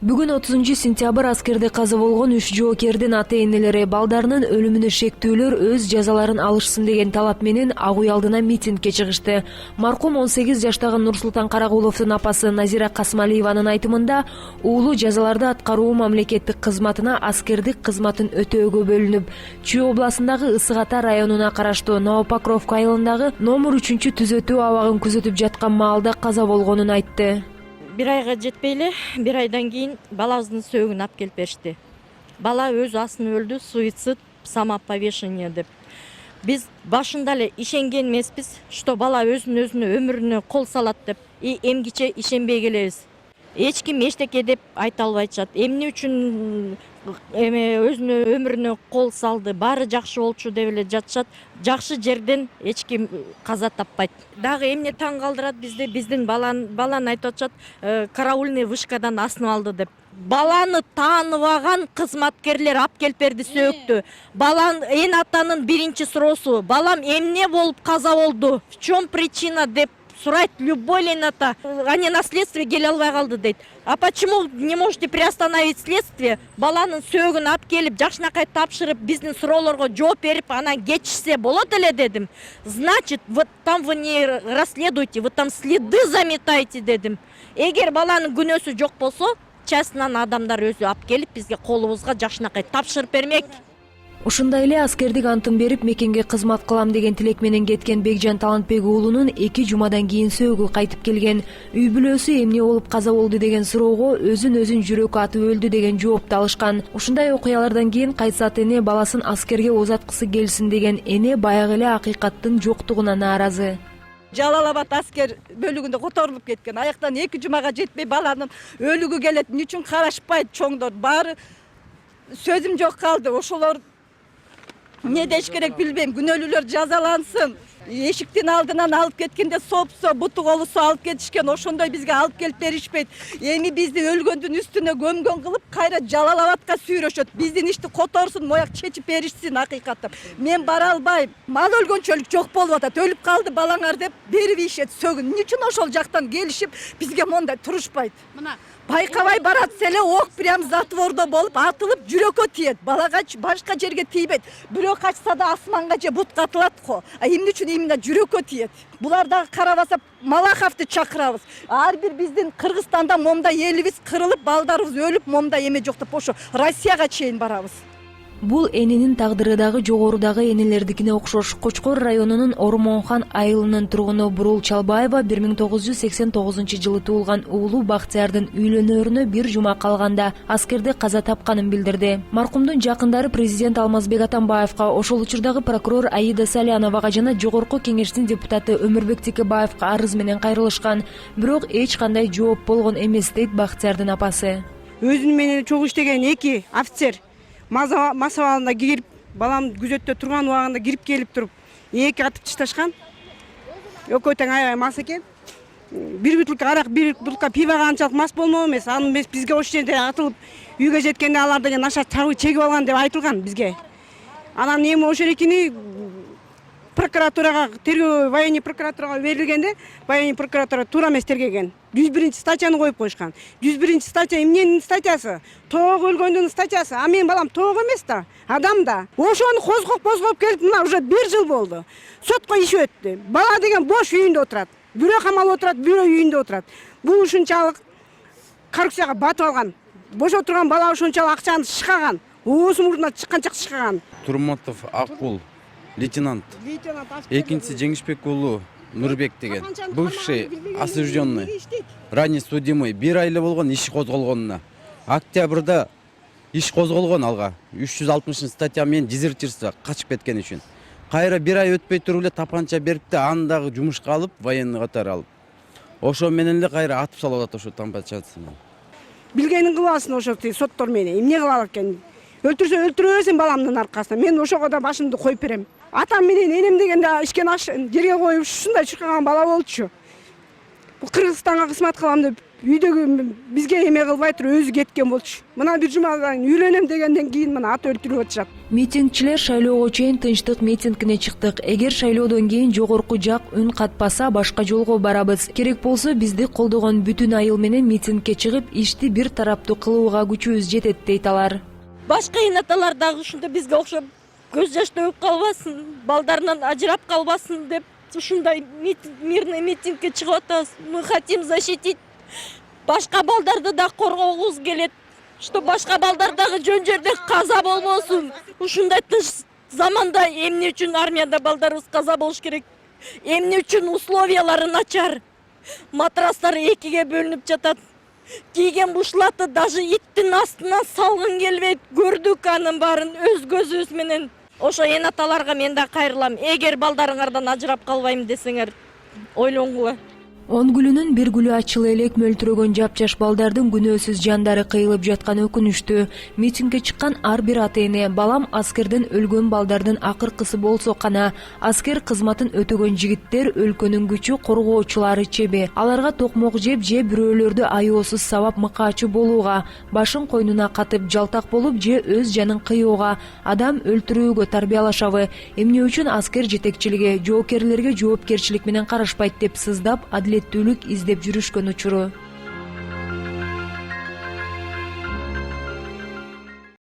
Бүгүн 30-сентябрь аскерде каза болгон 3 жоокердин ата-энелери балдарынын өлүмүнө шектүүлөр өз жазаларын алышсын деген талап менен Ак Үй алдына митингге чыгышты. Маркум 18 жаштагы Нурсултан Карагуловдун апасы Назира Касмалиеванын айтымында уулу жазаларды аткаруу мамлекеттик кызматына аскердик кызматын өтөөгө бөлүнүп, Чүй областындагы Ысык Ата районуна караштуу Новопокровка айылындагы номер 3 түзөтүү абагын күзөтүп жаткан маалда каза болгонун айтты. Bir ayga жетпей эле, bir ayдан кийин балабыздын сөөгүн алып келип беришти. Бала өз асын өлдү, суицид, самоповешение деп. Биз башында эле ишенген эмеспиз, что бала өзүнө өмүрүнө кол салат деп. Эмгиче ишенбей келебиз. Эч ким эчтеке деп айта албай жатат. Эмне үчүн өзүнө өмүрүнө кол салды, баары жакшы болчу деп эле жатышат. Жакшы жерден эч ким каза таппайт. Дагы эмне таң калтырат бизди, биздин баланы айтып атышат, караульный вышкадан асынып алды деп. Баланы тааныбаган кызматкерлер алып келип берди сөөктү. Баланын эн атанын биринчи суроосу, балам эмне болуп каза болду? В чем причина деп сурайт любой лената. Они на следствие келе албай калды дейт. А почему не можете приостановить следствие? Баланын сөөгүн алып келип, жакшынакай тапшырып, биздин суроолорго жооп берип, анан кетишсе болот эле дедим. Значит, вот там вы не расследуете, вы там следы заметаете дедим. Эгер баланын күнөөсү жок болсо, частынан адамдар өзү алып келип, бизге колубузга жакшынакай тапшырып бермек. Ушундай эле аскердик антын берип мекенге кызмат кылам деген тилек менен кеткен Бекжан Талантбек уулунун 2 жумадан кийин сөөгү кайтып келген. Үй бүлөсү эмне болуп каза болду деген суроого өзүн жүрөккө атып өлдү деген жоопту алышкан. Ушундай окуялардан кийин кайсы ата-эне баласын аскерге узаткысы келсин деген эне баягы эле акыйкаттын жоктугуна нааразы. Жалал-Абад аскер бөлүгүндө которулуп кеткен. Аяктан 2 жумага жетпей баланын өлүгү келет. Эмне үчүн карашпайт чоңдор? Баары сөзүм жок калды. Ошолор не деш керек билбейм. Күнөөлүүлөр жазалансын. Эшиктин алдынан алып кеткенде сопсо, буту колусу алып кетишкен. Ошондой бизге алып келип беришпейт. Эми бизди өлгөндүн үстүнө gömгөн кылып, кайра Жалал-Абадка сүйрөшөт. Биздин ишти которсун, мояк чечип беришсин акыйкатым. Мен бара албайм. Мал өлгөнчөлүк жок болуп атат. Өлүп калды балаңар деп берип ишет сөгүн. Эмне үчүн ошол жактан келишип, бизге мондай турушпайт? Мына байкабай барат селе ок прям затвордо болуп атылып жүрөккө тиет. Балага башка жерге тийбейт. Бирөө качса да асманга же бутка атылат го. А эмне үчүн именно жүрөккө тиет? Булар дагы карабаса Малаховду чакырабыз. Ар бир биздин Кыргызстанда момдай элибиз кырылып, балдарыбыз өлүп, момдай эме жок деп ошо Россияга чейин барабыз. Бул эненин тагдыры дагы жогорудагы энелердикине окшош. Кочкор районунун Ормонхан айылынын тургуну Бурул Чалбаева 1989-жылы туулган уулу Бактиярдын үйлөнөрүнө 1 жума калганда аскерде каза тапканын билдирди. Маркумдун жакындары президент Алмазбек Атамбаевка, ошол учурдагы прокурор Аида Саляновага жана жогорку кеңештин депутаты Өмүрбек Текебаевка арыз менен кайрылышкан. Бирок эч кандай жооп болгон эмес дейт Бактиярдын апасы. Өзүнүн менен чогуу иштеген 2 офицер масабалына кирип, балам күзөттө турган убагында кирип келип туруп, 2 атып ташташкан. Экөө тең аябай мас экен. 1 бутылка арак, 1 бутылка пивага анчалык мас болмок эмес. Аны эмес бизге ошол жерде атылып, үйгө жеткенде алар деген наша чагып чегип алган деп айтылган бизге. Анан эми ошол экини прокуратурага, тергөө военный прокуратурага берилгенде, военный прокуратура туура эмес тергеген. 101 статьяны коюп коюшкан. 101 статья эмненин статьясы? Тоог өлгөндүн статьясы. А менин балам тоог эмес да, адам да. Ошону козгоп келип, мына уже 1 жыл болду. Сотко иш өттү. Бала деген бош үйүндө отурат. Бирөө камалып отурат, бирөө үйүндө отурат. Бул ушунчалык коррупцияга батып алган. Бошо турган бала ушунчалык акчаны шыкаган. Оозу мурдуна чыкканча шыкаган. Турматов Акбул, лейтенант. Экинчиси Жеңишбек уулу Нурбек деген. Бывший осужденный, ранее судимый. 1 айлы болгон иш козголгонуна. Октябрда иш козголгон алга. 360 статья менен дезертирство качып кеткен үчүн. Кайра 1 ай өтпөй туруп эле тапанча берип да аны дагы жумушка алып, военный катары алып. Ошо менен эле кайра атып салып атат ошо тапанчасын. Билгенин кыласың ошо соттор менен. Эмне кылалар экен? Өлтүрсө өлтүрөбөсүң баламдын аркасында. Мен ошого да башымды коюп берем. Атам менен энем дегенде ишкен аш жерге коюп ушундай чуркаган бала болчу. Бул Кыргызстанга кызмат кылам деп үйдөгү бизге эме кылбай туруп өзү кеткен болчу. Мына бир жумадан үйлөнөм дегенден кийин мына ат өлтүрүп атышат. Митингчилер шайлоого чейин тынчтык митингине чыктык. Эгер шайлоодон кийин жогорку жак үн катпаса, башка жолго барабыз. Керек болсо бизди колдогон бүтүн айыл менен митингге чыгып, ишти бир тараптуу кылууга күчүбүз жетет дейт алар. Башка энаталар дагы ушундай бизге окшоп көз жаш төгүп калбасын, балдарынан ажырап калбасын деп ушундай мирный митингке чыгып атабыз. Мы хотим защитить башка балдарды да коргогубуз келет. Что башка балдар дагы жөн жерде каза болбосун. Ушундай тынч заманда эмне үчүн армияда балдарыбыз каза болуш керек? Эмне үчүн условиялары начар? Матрастар экиге бөлүнүп жатат. Кийген бушлаты даже иттин астына салгын келбейт. Көрдүк анын баарын өз көзүбүз менен. Ошо энаталарга мен да кайрылам. Эгер балдарыңардан ажырап калбайм десеңер, ойлонгула. 10 гүлүнүн бир гүлү ачылы элек мөлтүрөгөн жапжаш балдардын күнөөсүз жандары кыйылып жатканы өкүнүчтүү. Митингге чыккан ар бир ата-эне балам аскерден өлгөн балдардын акыркысы болсо гана, аскер кызматын өтөгөн жигиттер өлкөнүн күчү коргоочулары чеби. Аларга токмок жеп же бирөөлөрдү аyoосуз сабап мыкаачы болууга, башын койнуна катып жалтак болуп же өз жанын кыюуга, адам өлтүрүүгө тарбиялашабы? Эмне үчүн аскер жетекчилиги жоокерлерге жоопкерчилик менен карашпайт деп сыздап, адилеттүүлүк издеп жүрүшкөн учуру.